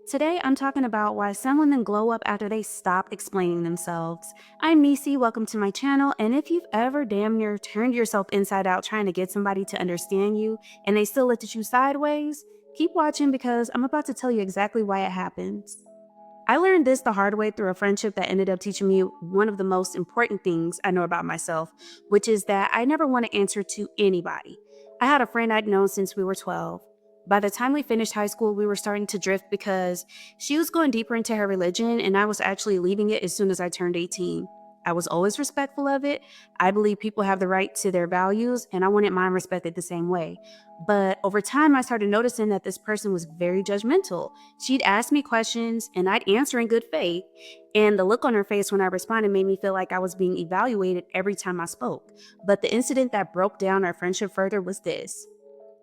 Today, I'm talking about why some women glow up after they stop explaining themselves. I'm Nisi, welcome to my channel, and if you've ever damn near turned yourself inside out trying to get somebody to understand you and they still looked at you sideways, keep watching because I'm about to tell you exactly why it happens. I learned this the hard way through a friendship that ended up teaching me one of the most important things I know about myself, which is that I never want to answer to anybody. I had a friend I'd known since we were 12. By the time we finished high school, we were starting to drift because she was going deeper into her religion and I was actually leaving it as soon as I turned 18. I was always respectful of it. I believe people have the right to their values and I wanted mine respected the same way. But over time, I started noticing that this person was very judgmental. She'd ask me questions and I'd answer in good faith. And the look on her face when I responded made me feel like I was being evaluated every time I spoke. But the incident that broke down our friendship further was this.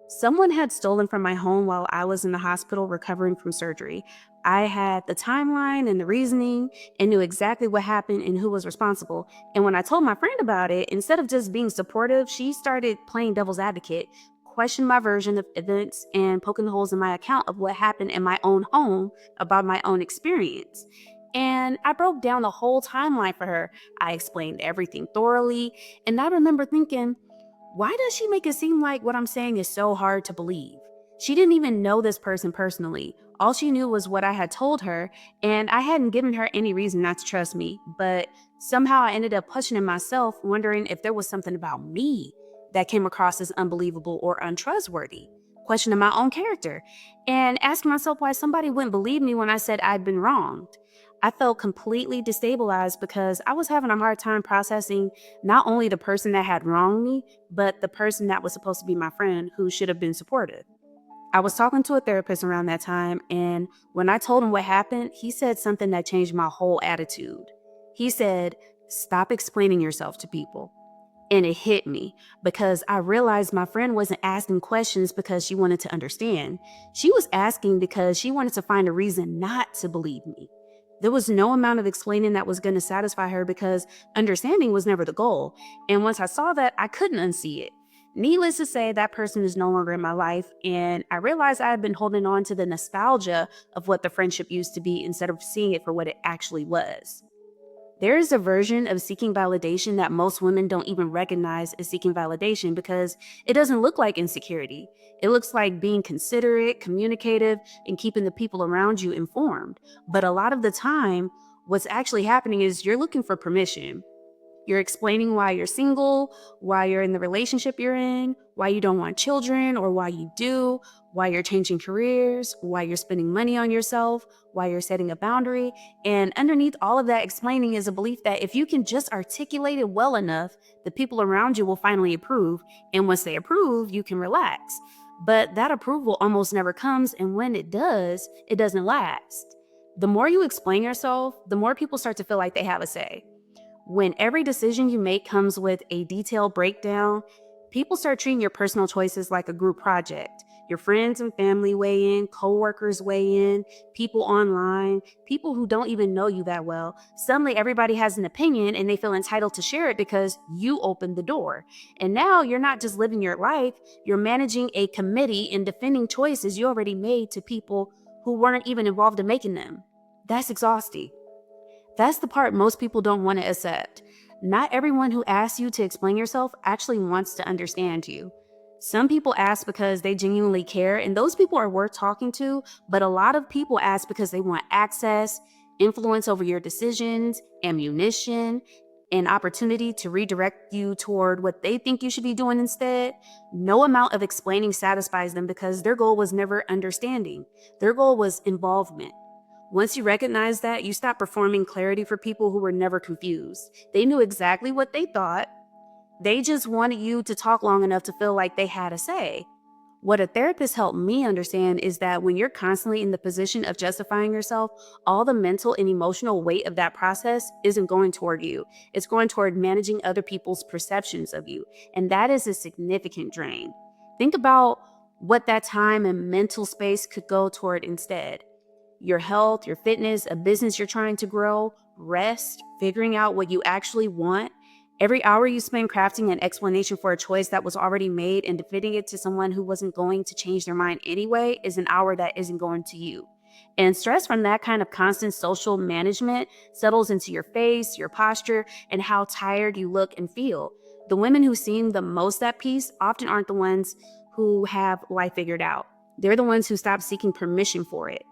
Someone had stolen from my home while I was in the hospital recovering from surgery. I had the timeline and the reasoning and knew exactly what happened and who was responsible. And when I told my friend about it, instead of just being supportive, she started playing devil's advocate, questioned my version of events, and poking holes in my account of what happened in my own home about my own experience. And I broke down the whole timeline for her. I explained everything thoroughly. And I remember thinking, why does she make it seem like what I'm saying is so hard to believe? She didn't even know this person personally. All she knew was what I had told her, and I hadn't given her any reason not to trust me. But somehow I ended up questioning myself, wondering if there was something about me that came across as unbelievable or untrustworthy, questioning my own character, and asking myself why somebody wouldn't believe me when I said I'd been wronged. I felt completely destabilized because I was having a hard time processing not only the person that had wronged me, but the person that was supposed to be my friend who should have been supportive. I was talking to a therapist around that time, and when I told him what happened, he said something that changed my whole attitude. He said, "Stop explaining yourself to people." And it hit me because I realized my friend wasn't asking questions because she wanted to understand. She was asking because she wanted to find a reason not to believe me. There was no amount of explaining that was going to satisfy her because understanding was never the goal. And once I saw that, I couldn't unsee it. Needless to say, that person is no longer in my life. And I realized I had been holding on to the nostalgia of what the friendship used to be instead of seeing it for what it actually was. There is a version of seeking validation that most women don't even recognize as seeking validation because it doesn't look like insecurity. It looks like being considerate, communicative, and keeping the people around you informed. But a lot of the time, what's actually happening is you're looking for permission. You're explaining why you're single, why you're in the relationship you're in, why you don't want children or why you do, why you're changing careers, why you're spending money on yourself, why you're setting a boundary. And underneath all of that explaining is a belief that if you can just articulate it well enough, the people around you will finally approve. And once they approve, you can relax. But that approval almost never comes. And when it does, it doesn't last. The more you explain yourself, the more people start to feel like they have a say. When every decision you make comes with a detailed breakdown, people start treating your personal choices like a group project. Your friends and family weigh in, coworkers weigh in, people online, people who don't even know you that well. Suddenly, everybody has an opinion and they feel entitled to share it because you opened the door. And now you're not just living your life, you're managing a committee and defending choices you already made to people who weren't even involved in making them. That's exhausting. That's the part most people don't want to accept. Not everyone who asks you to explain yourself actually wants to understand you. Some people ask because they genuinely care, and those people are worth talking to, but a lot of people ask because they want access, influence over your decisions, ammunition, an opportunity to redirect you toward what they think you should be doing instead. No amount of explaining satisfies them because their goal was never understanding. Their goal was involvement. Once you recognize that, you stop performing clarity for people who were never confused. They knew exactly what they thought. They just wanted you to talk long enough to feel like they had a say. What a therapist helped me understand is that when you're constantly in the position of justifying yourself, all the mental and emotional weight of that process isn't going toward you. It's going toward managing other people's perceptions of you. And that is a significant drain. Think about what that time and mental space could go toward instead: your health, your fitness, a business you're trying to grow, rest, figuring out what you actually want. Every hour you spend crafting an explanation for a choice that was already made and defending it to someone who wasn't going to change their mind anyway is an hour that isn't going to you. And stress from that kind of constant social management settles into your face, your posture, and how tired you look and feel. The women who seem the most at peace often aren't the ones who have life figured out. They're the ones who stop seeking permission for it.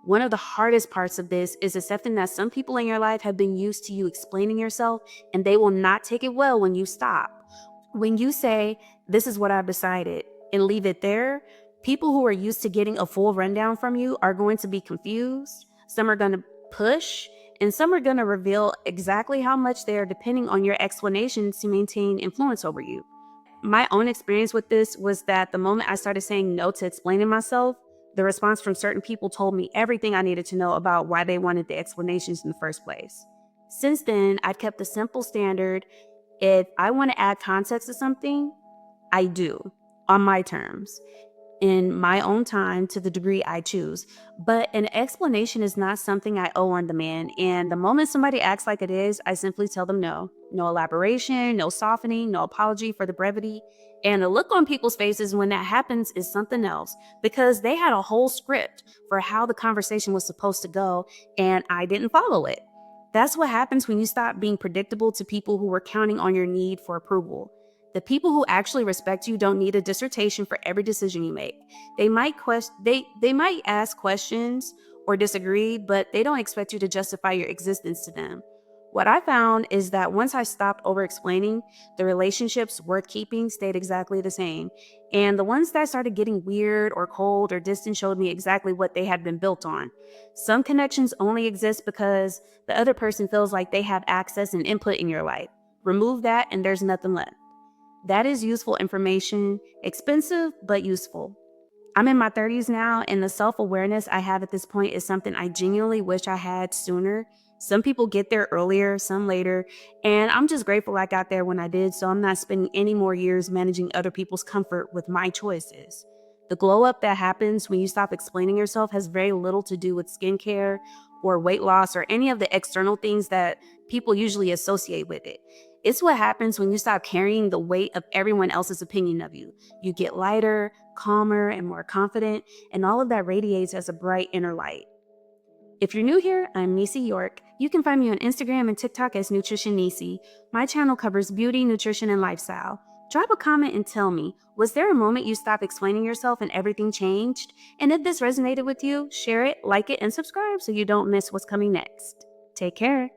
One of the hardest parts of this is accepting that some people in your life have been used to you explaining yourself, and they will not take it well when you stop. When you say, "This is what I've decided," and leave it there, people who are used to getting a full rundown from you are going to be confused. Some are going to push, and some are going to reveal exactly how much they are depending on your explanations to maintain influence over you. My own experience with this was that the moment I started saying no to explaining myself, the response from certain people told me everything I needed to know about why they wanted the explanations in the first place. Since then, I've kept the simple standard: if I want to add context to something, I do, on my terms, in my own time, to the degree I choose. But an explanation is not something I owe on demand. And the moment somebody acts like it is, I simply tell them no. No elaboration, no softening, no apology for the brevity. And the look on people's faces when that happens is something else, because they had a whole script for how the conversation was supposed to go, and I didn't follow it. That's what happens when you stop being predictable to people who were counting on your need for approval. The people who actually respect you don't need a dissertation for every decision you make. They might ask questions or disagree, but they don't expect you to justify your existence to them. What I found is that once I stopped over explaining, the relationships worth keeping stayed exactly the same. And the ones that started getting weird or cold or distant showed me exactly what they had been built on. Some connections only exist because the other person feels like they have access and input in your life. Remove that, and there's nothing left. That is useful information, expensive, but useful. I'm in my 30s now, and the self awareness I have at this point is something I genuinely wish I had sooner. Some people get there earlier, some later, and I'm just grateful I got there when I did, so I'm not spending any more years managing other people's comfort with my choices. The glow up that happens when you stop explaining yourself has very little to do with skincare or weight loss or any of the external things that people usually associate with it. It's what happens when you stop carrying the weight of everyone else's opinion of you. You get lighter, calmer, and more confident, and all of that radiates as a bright inner light. If you're new here, I'm Nisi York. You can find me on Instagram and TikTok as Nutrition Nisi. My channel covers beauty, nutrition, and lifestyle. Drop a comment and tell me, was there a moment you stopped explaining yourself and everything changed? And if this resonated with you, share it, like it, and subscribe so you don't miss what's coming next. Take care.